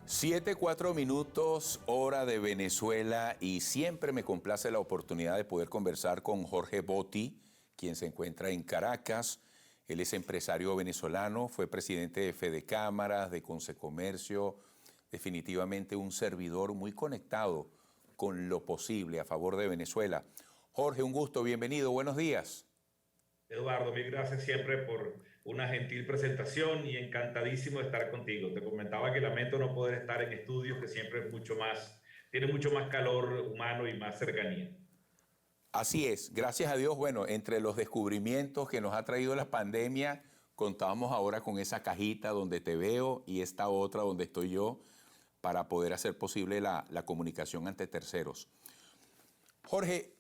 7:04, hora de Venezuela, y siempre me complace la oportunidad de poder conversar con Jorge Botti, quien se encuentra en Caracas. Él es empresario venezolano, fue presidente de Fedecámaras, de Consecomercio, definitivamente un servidor muy conectado con lo posible a favor de Venezuela. Jorge, un gusto, bienvenido, buenos días. Eduardo, mil gracias siempre por una gentil presentación y encantadísimo de estar contigo. Te comentaba que lamento no poder estar en estudios, que siempre es tiene mucho más calor humano y más cercanía. Así es, gracias a Dios, bueno, entre los descubrimientos que nos ha traído la pandemia, contábamos ahora con esa cajita donde te veo y esta otra donde estoy yo para poder hacer posible la comunicación ante terceros. Jorge,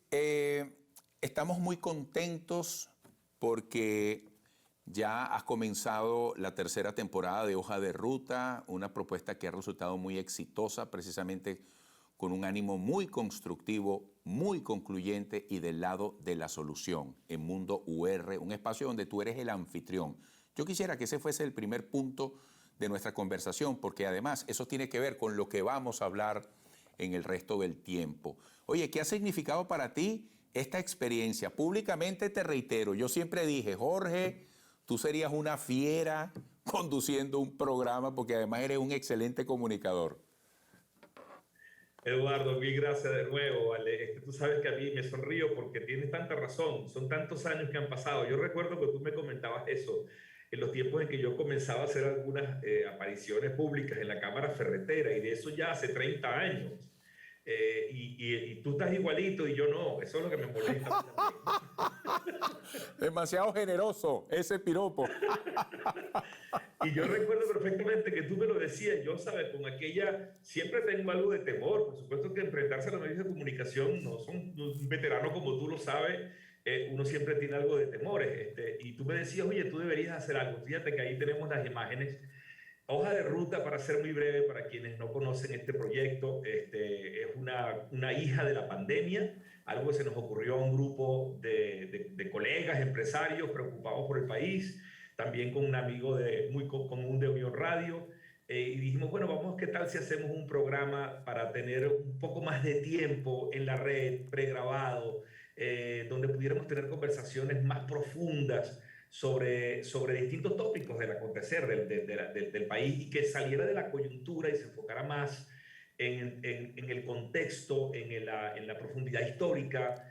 estamos muy contentos porque ya has comenzado la tercera temporada de Hoja de Ruta, una propuesta que ha resultado muy exitosa, precisamente con un ánimo muy constructivo, muy concluyente y del lado de la solución en Mundo UR, un espacio donde tú eres el anfitrión. Yo quisiera que ese fuese el primer punto de nuestra conversación, porque además eso tiene que ver con lo que vamos a hablar en el resto del tiempo. Oye, ¿qué ha significado para ti esta experiencia? Públicamente te reitero, yo siempre dije, Jorge, tú serías una fiera conduciendo un programa porque además eres un excelente comunicador. Eduardo, mil gracias de nuevo, vale. Tú sabes que a mí me sonrío porque tienes tanta razón, son tantos años que han pasado. Yo recuerdo que tú me comentabas eso en los tiempos en que yo comenzaba a hacer algunas apariciones públicas en la Cámara Ferretera, y de eso ya hace 30 años. Y tú estás igualito y yo no, eso es lo que me molesta a mí también. Demasiado generoso ese piropo. Y yo recuerdo perfectamente que tú me lo decías, yo, sabes, con aquella, siempre tengo algo de temor, por supuesto que enfrentarse a los medios de comunicación, no son un veterano como tú lo sabes, uno siempre tiene algo de temores, y tú me decías, oye, tú deberías hacer algo. Fíjate que ahí tenemos las imágenes. Hoja de Ruta, para ser muy breve, para quienes no conocen este proyecto, es una hija de la pandemia, algo que se nos ocurrió a un grupo de colegas, empresarios preocupados por el país, también con un amigo muy común de Unión Radio, y dijimos, bueno, vamos, ¿qué tal si hacemos un programa para tener un poco más de tiempo en la red, pregrabado, donde pudiéramos tener conversaciones más profundas sobre distintos tópicos del acontecer del país, y que saliera de la coyuntura y se enfocara más en el contexto, en la profundidad histórica,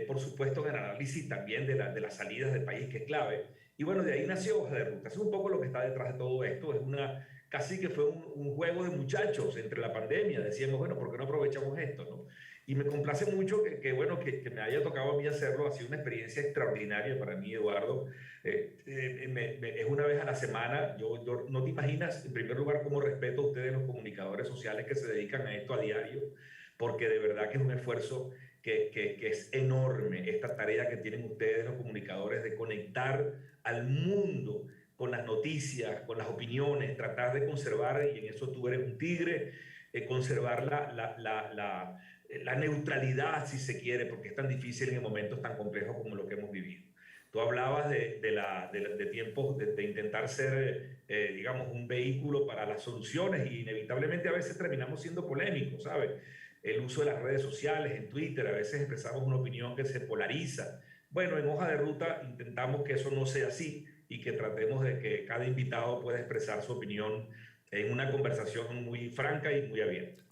por supuesto en el análisis también de las salidas del país, que es clave. Y bueno, de ahí nació Hoja de Ruta. Es un poco lo que está detrás de todo esto. Casi que fue un juego de muchachos entre la pandemia. Decíamos, bueno, ¿por qué no aprovechamos esto, no? Y me complace mucho que me haya tocado a mí hacerlo. Ha sido una experiencia extraordinaria para mí, Eduardo. Es una vez a la semana. Yo no te imaginas, en primer lugar, cómo respeto a ustedes, los comunicadores sociales que se dedican a esto a diario, porque de verdad que es un esfuerzo que es enorme, esta tarea que tienen ustedes, los comunicadores, de conectar al mundo con las noticias, con las opiniones, tratar de conservar, y en eso tú eres un tigre, conservar la neutralidad, si se quiere, porque es tan difícil en momentos tan complejos como lo que hemos vivido. Tú hablabas de tiempos de intentar ser, digamos, un vehículo para las soluciones, y inevitablemente a veces terminamos siendo polémicos, ¿sabes? El uso de las redes sociales, en Twitter, a veces expresamos una opinión que se polariza. Bueno, en Hoja de Ruta intentamos que eso no sea así, y que tratemos de que cada invitado pueda expresar su opinión en una conversación muy franca y muy abierta.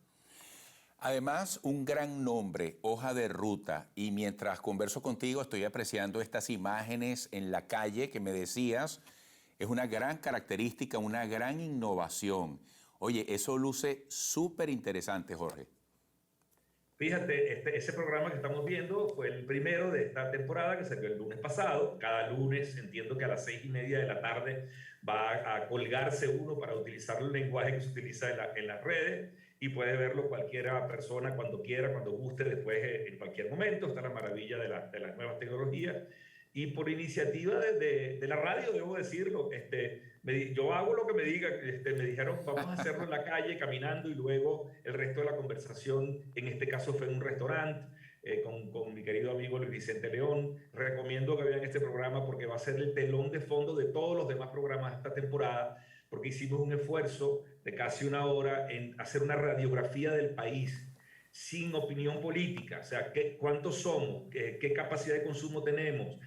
Además, un gran nombre, Hoja de Ruta, y mientras converso contigo estoy apreciando estas imágenes en la calle que me decías, es una gran característica, una gran innovación. Oye, eso luce súper interesante, Jorge. Fíjate, ese programa que estamos viendo fue el primero de esta temporada, que salió el lunes pasado. Cada lunes, entiendo que a las 6:30 de la tarde va a colgarse uno para utilizar el lenguaje que se utiliza en las redes, y puede verlo cualquiera persona cuando quiera, cuando guste, después en cualquier momento. Está la maravilla de las nuevas tecnologías. Y por iniciativa de la radio, debo decirlo, yo hago lo que me diga. Me dijeron, vamos a hacerlo en la calle, caminando, y luego el resto de la conversación, en este caso fue en un restaurante, con mi querido amigo Luis Vicente León. Recomiendo que vean este programa porque va a ser el telón de fondo de todos los demás programas de esta temporada, porque hicimos un esfuerzo de casi una hora en hacer una radiografía del país sin opinión política, o sea, cuántos somos, qué capacidad de consumo tenemos,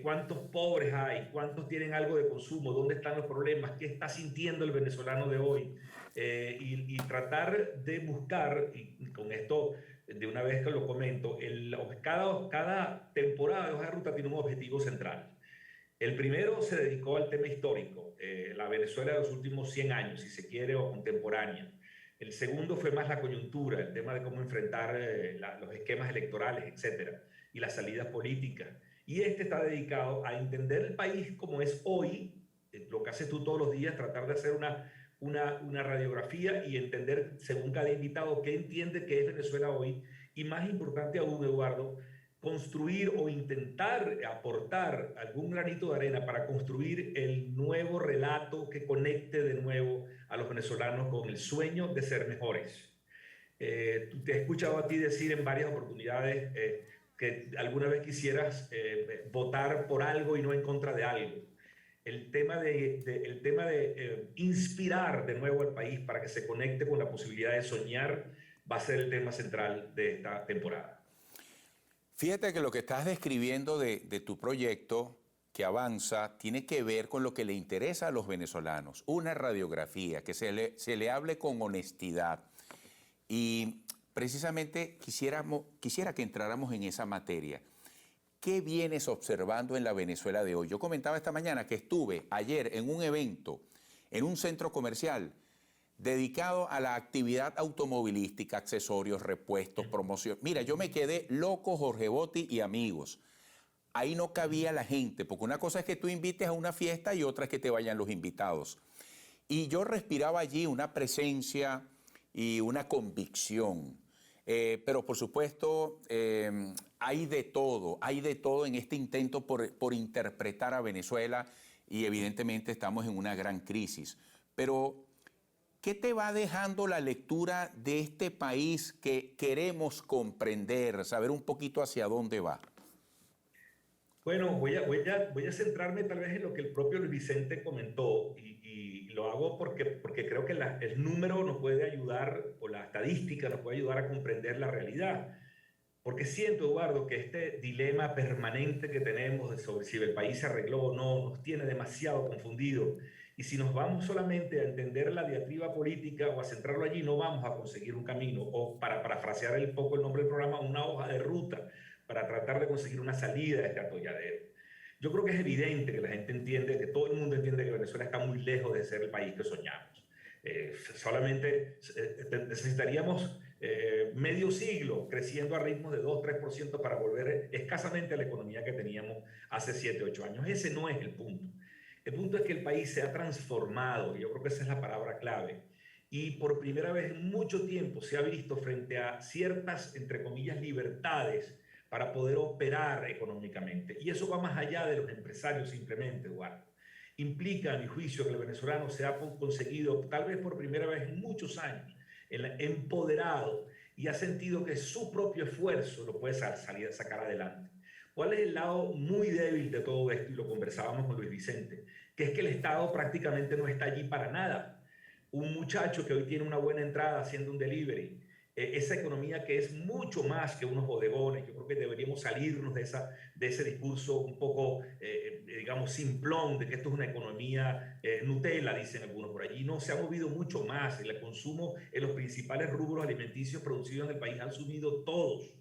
cuántos pobres hay, cuántos tienen algo de consumo, dónde están los problemas, qué está sintiendo el venezolano de hoy, y tratar de buscar, y con esto de una vez que lo comento, cada temporada de Hoja de Ruta tiene un objetivo central. El primero se dedicó al tema histórico, la Venezuela de los últimos 100 años, si se quiere, o contemporánea. El segundo fue más la coyuntura, el tema de cómo enfrentar los esquemas electorales, etcétera, y las salidas políticas. Y este está dedicado a entender el país como es hoy, lo que haces tú todos los días, tratar de hacer una radiografía y entender, según cada invitado, qué entiende que es Venezuela hoy. Y más importante aún, Eduardo, construir o intentar aportar algún granito de arena para construir el nuevo relato que conecte de nuevo a los venezolanos con el sueño de ser mejores. Te he escuchado a ti decir en varias oportunidades que alguna vez quisieras votar por algo y no en contra de algo. El tema de inspirar de nuevo al país para que se conecte con la posibilidad de soñar va a ser el tema central de esta temporada. Fíjate que lo que estás describiendo de tu proyecto que avanza tiene que ver con lo que le interesa a los venezolanos, una radiografía, que se le hable con honestidad. Y precisamente quisiera que entráramos en esa materia. ¿Qué vienes observando en la Venezuela de hoy? Yo comentaba esta mañana que estuve ayer en un evento, en un centro comercial, dedicado a la actividad automovilística, accesorios, repuestos, promoción. Mira, yo me quedé loco, Jorge Botti y amigos. Ahí no cabía la gente, porque una cosa es que tú invites a una fiesta y otra es que te vayan los invitados. Y yo respiraba allí una presencia y una convicción. Pero por supuesto, hay de todo en este intento por interpretar a Venezuela y evidentemente estamos en una gran crisis. Pero ¿qué te va dejando la lectura de este país que queremos comprender, saber un poquito hacia dónde va? Bueno, voy a centrarme tal vez en lo que el propio Luis Vicente comentó y lo hago porque creo que el número nos puede ayudar, o la estadística nos puede ayudar a comprender la realidad. Porque siento, Eduardo, que este dilema permanente que tenemos sobre si el país se arregló o no nos tiene demasiado confundidos. Y si nos vamos solamente a entender la diatriba política o a centrarlo allí, no vamos a conseguir un camino. O para parafrasear un poco el nombre del programa, una hoja de ruta para tratar de conseguir una salida de este atolladero. Yo creo que es evidente que la gente entiende, que todo el mundo entiende que Venezuela está muy lejos de ser el país que soñamos. Solamente necesitaríamos medio siglo creciendo a ritmos de 2-3% para volver escasamente a la economía que teníamos hace 7-8 años. Ese no es el punto. El punto es que el país se ha transformado, y yo creo que esa es la palabra clave. Y por primera vez en mucho tiempo se ha visto frente a ciertas, entre comillas, libertades para poder operar económicamente. Y eso va más allá de los empresarios simplemente, Eduardo. Implica, a mi juicio, que el venezolano se ha conseguido, tal vez por primera vez en muchos años, empoderado y ha sentido que su propio esfuerzo lo puede sacar adelante. ¿Cuál es el lado muy débil de todo esto? Y lo conversábamos con Luis Vicente, que es que el Estado prácticamente no está allí para nada. Un muchacho que hoy tiene una buena entrada haciendo un delivery, esa economía que es mucho más que unos bodegones. Yo creo que deberíamos salirnos de ese discurso un poco, digamos, simplón, de que esto es una economía Nutella, dicen algunos por allí. No, se ha movido mucho más. El consumo en los principales rubros alimenticios producidos en el país han subido todos.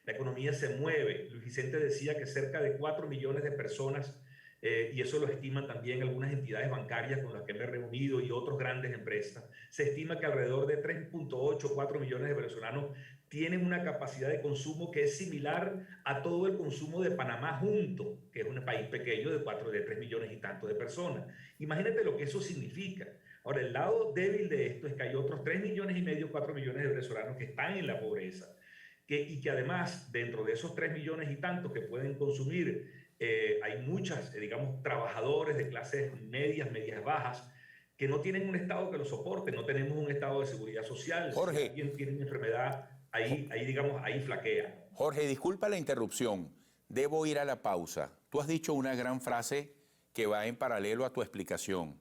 La economía se mueve. Luis Vicente decía que cerca de 4 millones de personas, y eso lo estiman también algunas entidades bancarias con las que me he reunido y otras grandes empresas, se estima que alrededor de 3.8-4 millones de venezolanos tienen una capacidad de consumo que es similar a todo el consumo de Panamá junto, que es un país pequeño de 3 millones y tanto de personas. Imagínate lo que eso significa. Ahora, el lado débil de esto es que hay otros 3 millones y medio, 4 millones de venezolanos que están en la pobreza, y que además, dentro de esos 3 millones y tantos que pueden consumir, hay muchas, digamos, trabajadores de clases medias, medias bajas, que no tienen un Estado que los soporte, no tenemos un Estado de seguridad social. Jorge, si alguien tiene una enfermedad, ahí flaquea. Jorge, disculpa la interrupción, debo ir a la pausa. Tú has dicho una gran frase que va en paralelo a tu explicación.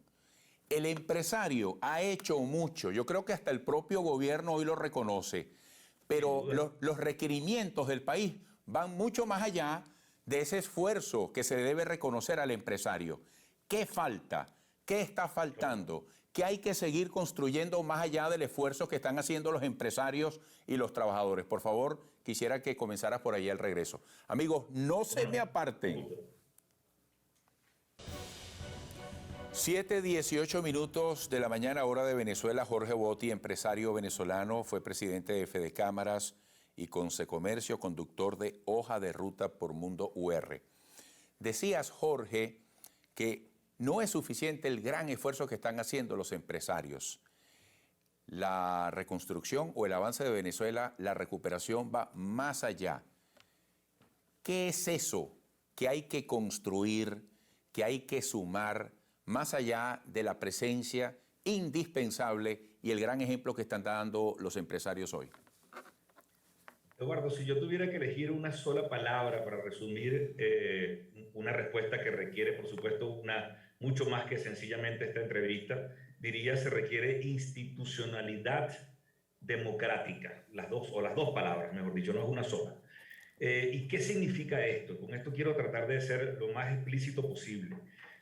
El empresario ha hecho mucho, yo creo que hasta el propio gobierno hoy lo reconoce, pero los requerimientos del país van mucho más allá de ese esfuerzo que se debe reconocer al empresario. ¿Qué falta? ¿Qué está faltando? ¿Qué hay que seguir construyendo más allá del esfuerzo que están haciendo los empresarios y los trabajadores? Por favor, quisiera que comenzaras por ahí al regreso. Amigos, no se me aparten. 7:18 minutos de la mañana, hora de Venezuela. Jorge Botti, empresario venezolano, fue presidente de Fedecámaras y Consecomercio, conductor de Hoja de Ruta por Mundo UR. Decías, Jorge, que no es suficiente el gran esfuerzo que están haciendo los empresarios. La reconstrucción o el avance de Venezuela, la recuperación va más allá. ¿Qué es eso que hay que construir, que hay que sumar, más allá de la presencia indispensable y el gran ejemplo que están dando los empresarios hoy? Eduardo, si yo tuviera que elegir una sola palabra para resumir una respuesta que requiere, por supuesto, mucho más que sencillamente esta entrevista, diría se requiere institucionalidad democrática, las dos palabras, mejor dicho, no es una sola. ¿Y qué significa esto? Con esto quiero tratar de ser lo más explícito posible.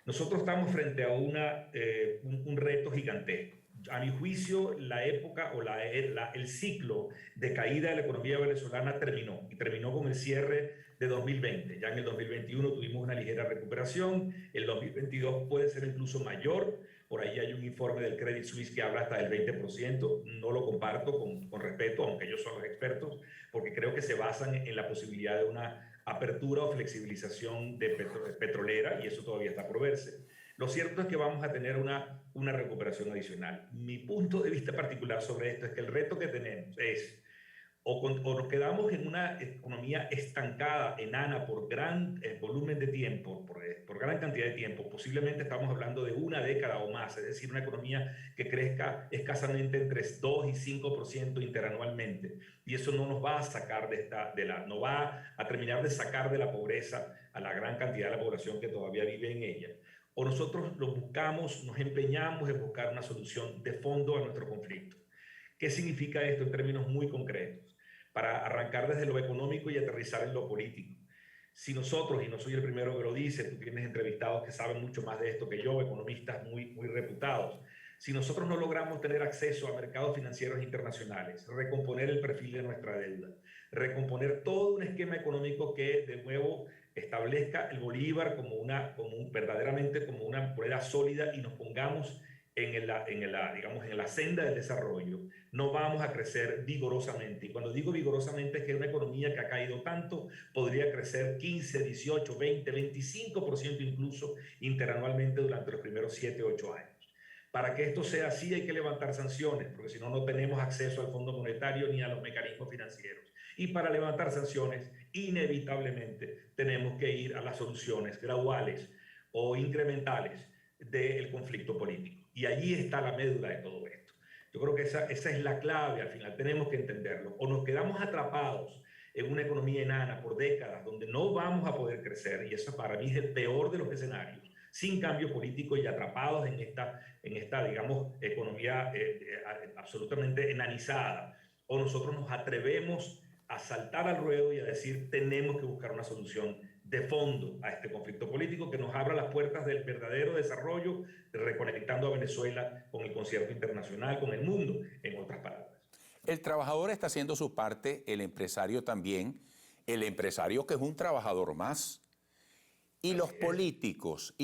Nosotros estamos frente a un reto gigantesco. A mi juicio, la época o el ciclo de caída de la economía venezolana terminó, y terminó con el cierre de 2020. Ya en el 2021 tuvimos una ligera recuperación, el 2022 puede ser incluso mayor. Por ahí hay un informe del Credit Suisse que habla hasta del 20%. No lo comparto con respeto, aunque ellos son los expertos, porque creo que se basan en la posibilidad de una apertura o flexibilización petrolera, y eso todavía está por verse. Lo cierto es que vamos a tener una recuperación adicional. Mi punto de vista particular sobre esto es que el reto que tenemos es o nos quedamos en una economía estancada, enana, por gran volumen de tiempo, por gran cantidad de tiempo. Posiblemente estamos hablando de una década o más, es decir, una economía que crezca escasamente entre 2 y 5% interanualmente. Y eso no nos va a sacar no va a terminar de sacar de la pobreza a la gran cantidad de la población que todavía vive en ella. O nosotros nos empeñamos en buscar una solución de fondo a nuestro conflicto. ¿Qué significa esto en términos muy concretos? Para arrancar desde lo económico y aterrizar en lo político. Si nosotros, y no soy el primero que lo dice, tú tienes entrevistados que saben mucho más de esto que yo, economistas muy reputados, si nosotros no logramos tener acceso a mercados financieros internacionales, recomponer el perfil de nuestra deuda, recomponer todo un esquema económico que de nuevo establezca el Bolívar verdaderamente como una moneda sólida y nos pongamos en la senda del desarrollo, no vamos a crecer vigorosamente. Y cuando digo vigorosamente es que una economía que ha caído tanto podría crecer 15, 18, 20, 25% incluso interanualmente durante los primeros 7, 8 años. Para que esto sea así hay que levantar sanciones, porque si no, no tenemos acceso al Fondo Monetario ni a los mecanismos financieros. Y para levantar sanciones, inevitablemente tenemos que ir a las soluciones graduales o incrementales del conflicto político. Y allí está la médula de todo esto. Yo creo que esa es la clave, al final tenemos que entenderlo. O nos quedamos atrapados en una economía enana por décadas donde no vamos a poder crecer, y eso para mí es el peor de los escenarios, sin cambio político y atrapados en esta digamos, economía absolutamente enanizada. O nosotros nos atrevemos a saltar al ruedo y a decir tenemos que buscar una solución de fondo a este conflicto político que nos abra las puertas del verdadero desarrollo, reconectando a Venezuela con el concierto internacional, con el mundo, en otras palabras. El trabajador está haciendo su parte, el empresario también, el empresario que es un trabajador más. Y los políticos,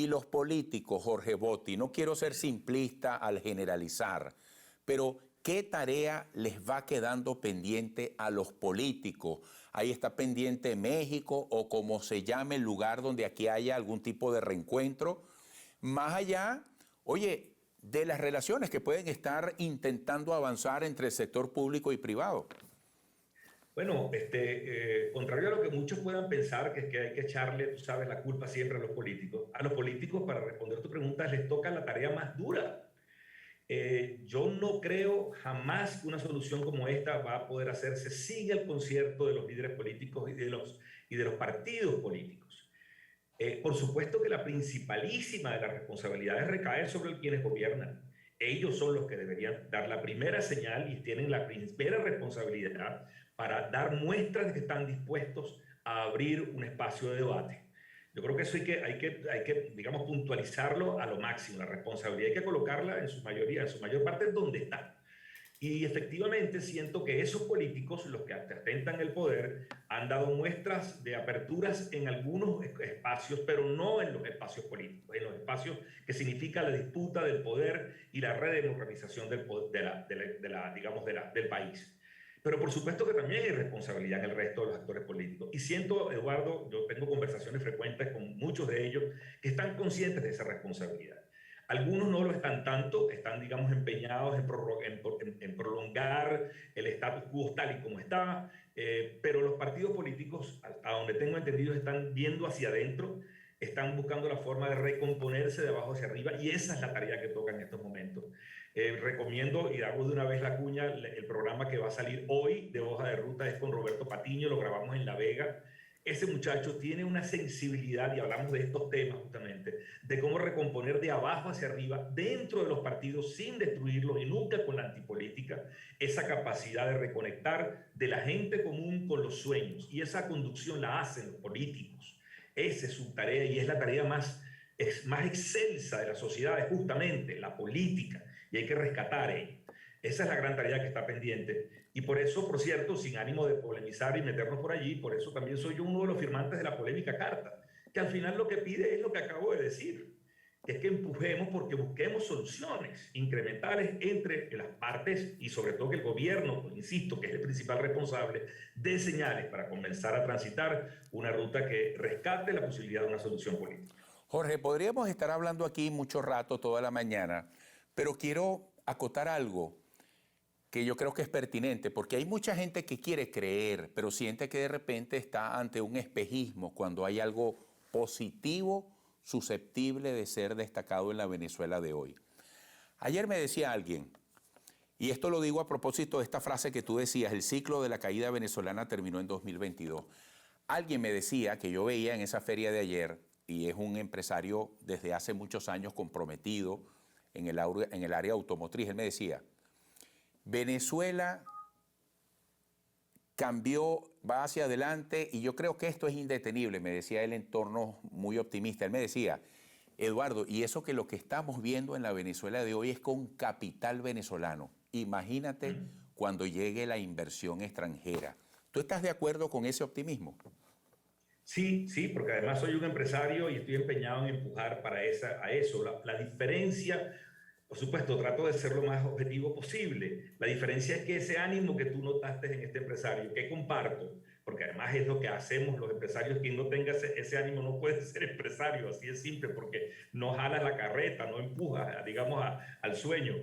Jorge Botti, no quiero ser simplista al generalizar, pero ¿qué tarea les va quedando pendiente a los políticos? Ahí está pendiente México o como se llame el lugar donde aquí haya algún tipo de reencuentro. Más allá, oye, de las relaciones que pueden estar intentando avanzar entre el sector público y privado. Bueno, contrario a lo que muchos puedan pensar, que es que hay que echarle, tú sabes, la culpa siempre a los políticos. A los políticos, para responder tu pregunta, les toca la tarea más dura. Yo no creo jamás que una solución como esta va a poder hacerse sin el concierto de los líderes políticos y de los partidos políticos. Por supuesto que la principalísima de las responsabilidades recae sobre quienes gobiernan. Ellos son los que deberían dar la primera señal y tienen la primera responsabilidad para dar muestras de que están dispuestos a abrir un espacio de debate. Yo creo que eso hay que, digamos, puntualizarlo a lo máximo. La responsabilidad hay que colocarla en su mayoría, en su mayor parte, donde está. Y efectivamente siento que esos políticos, los que atentan el poder, han dado muestras de aperturas en algunos espacios, pero no en los espacios políticos, en los espacios que significa la disputa del poder y la redemocratización del país. Pero por supuesto que también hay responsabilidad en el resto de los actores políticos. Y siento, Eduardo, yo tengo conversaciones frecuentes con muchos de ellos que están conscientes de esa responsabilidad. Algunos no lo están tanto, están, digamos, empeñados en prolongar el status quo tal y como está, pero los partidos políticos, a donde tengo entendido, están viendo hacia adentro, están buscando la forma de recomponerse de abajo hacia arriba, y esa es la tarea que toca en estos momentos. Recomiendo, y hago de una vez la cuña, el programa que va a salir hoy de Hoja de Ruta es con Roberto Patiño, lo grabamos en La Vega. Ese muchacho tiene una sensibilidad, y hablamos de estos temas justamente, de cómo recomponer de abajo hacia arriba, dentro de los partidos, sin destruirlos y nunca con la antipolítica, esa capacidad de reconectar de la gente común con los sueños. Y esa conducción la hacen los políticos. Esa es su tarea, y es la tarea más excelsa de la sociedad, es justamente la política, y hay que rescatar ella. Esa es la gran tarea que está pendiente. Y por eso, por cierto, sin ánimo de polemizar y meternos por allí, por eso también soy yo uno de los firmantes de la polémica carta, que al final lo que pide es lo que acabo de decir, que es que empujemos porque busquemos soluciones incrementales entre las partes y sobre todo que el gobierno, pues, insisto, que es el principal responsable, dé señales para comenzar a transitar una ruta que rescate la posibilidad de una solución política. Jorge, podríamos estar hablando aquí mucho rato, toda la mañana, pero quiero acotar algo que yo creo que es pertinente, porque hay mucha gente que quiere creer, pero siente que de repente está ante un espejismo cuando hay algo positivo susceptible de ser destacado en la Venezuela de hoy. Ayer me decía alguien, y esto lo digo a propósito de esta frase que tú decías, el ciclo de la caída venezolana terminó en 2022. Alguien me decía que yo veía en esa feria de ayer, y es un empresario desde hace muchos años comprometido en el área automotriz, él me decía, Venezuela cambió, va hacia adelante y yo creo que esto es indetenible, me decía él en torno muy optimista. Él me decía, Eduardo, y eso que lo que estamos viendo en la Venezuela de hoy es con capital venezolano. Imagínate cuando llegue la inversión extranjera. ¿Tú estás de acuerdo con ese optimismo? Sí, sí, porque además soy un empresario y estoy empeñado en empujar para eso. La diferencia, por supuesto, trato de ser lo más objetivo posible. La diferencia es que ese ánimo que tú notaste en este empresario, que comparto, porque además es lo que hacemos los empresarios, quien no tenga ese ánimo no puede ser empresario, así es simple, porque no jalas la carreta, no empujas, digamos, al sueño.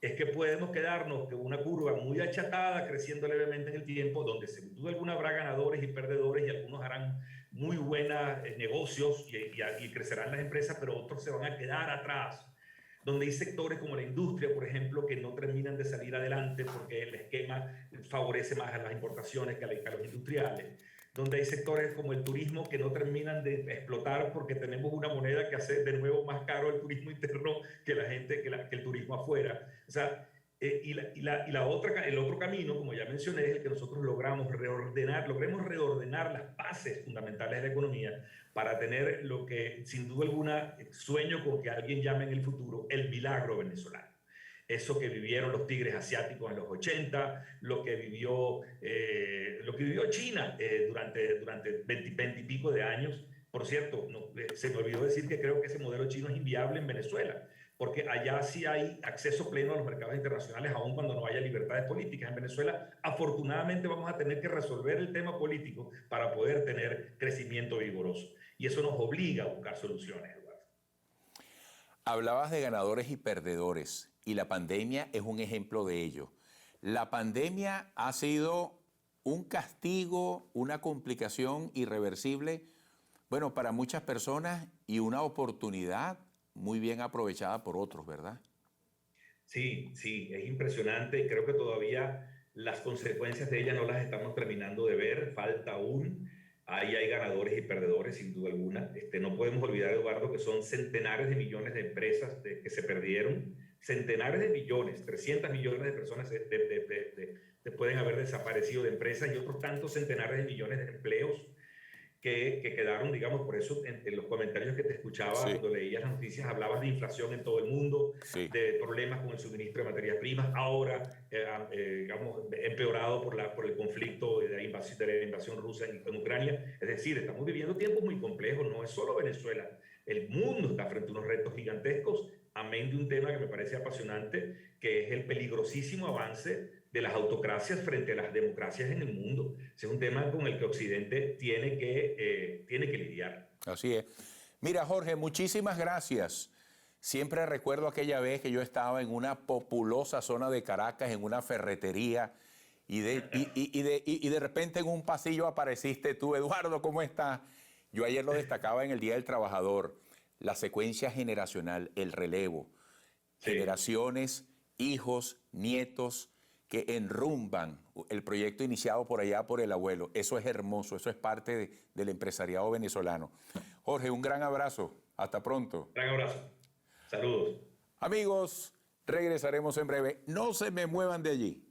Es que podemos quedarnos con una curva muy achatada, creciendo levemente en el tiempo, donde sin duda alguna habrá ganadores y perdedores, y algunos harán muy buenos negocios y crecerán las empresas, pero otros se van a quedar atrás, donde hay sectores como la industria, por ejemplo, que no terminan de salir adelante porque el esquema favorece más a las importaciones que a los industriales, donde hay sectores como el turismo que no terminan de explotar porque tenemos una moneda que hace de nuevo más caro el turismo interno que el turismo afuera. O sea, el otro camino, como ya mencioné, es el que nosotros logremos reordenar las bases fundamentales de la economía para tener lo que sin duda alguna sueño con que alguien llame en el futuro el milagro venezolano. Eso que vivieron los tigres asiáticos en los 80, lo que vivió China durante 20 y pico de años. Por cierto, se me olvidó decir que creo que ese modelo chino es inviable en Venezuela, porque allá sí hay acceso pleno a los mercados internacionales, aun cuando no haya libertades políticas. En Venezuela, afortunadamente, vamos a tener que resolver el tema político para poder tener crecimiento vigoroso. Y eso nos obliga a buscar soluciones, Eduardo. Hablabas de ganadores y perdedores, y la pandemia es un ejemplo de ello. La pandemia ha sido un castigo, una complicación irreversible, bueno, para muchas personas, y una oportunidad muy bien aprovechada por otros, ¿verdad? Sí, sí, es impresionante. Creo que todavía las consecuencias de ella no las estamos terminando de ver, falta aún. Ahí hay ganadores y perdedores, sin duda alguna. No podemos olvidar, Eduardo, que son centenares de millones de empresas que se perdieron, centenares de millones, 300 millones de personas pueden haber desaparecido de empresas y otros tantos centenares de millones de empleos que quedaron, digamos, por eso en los comentarios que te escuchaba, Sí. cuando leías las noticias, hablabas de inflación en todo el mundo, Sí. de problemas con el suministro de materias primas, ahora, digamos, empeorado por el conflicto de la invasión rusa en Ucrania. Es decir, estamos viviendo tiempos muy complejos, no es solo Venezuela, el mundo está frente a unos retos gigantescos, amén de un tema que me parece apasionante, que es el peligrosísimo avance de las autocracias frente a las democracias en el mundo. Ese es un tema con el que Occidente tiene que lidiar. Así es. Mira, Jorge, muchísimas gracias. Siempre recuerdo aquella vez que yo estaba en una populosa zona de Caracas, en una ferretería, y de repente en un pasillo apareciste tú. Eduardo, ¿cómo estás? Yo ayer lo destacaba en el Día del Trabajador, la secuencia generacional, el relevo. Sí. Generaciones, hijos, nietos, que enrumban el proyecto iniciado por allá por el abuelo. Eso es hermoso, eso es parte del empresariado venezolano. Jorge, un gran abrazo. Hasta pronto. Gran abrazo. Saludos. Amigos, regresaremos en breve. No se me muevan de allí.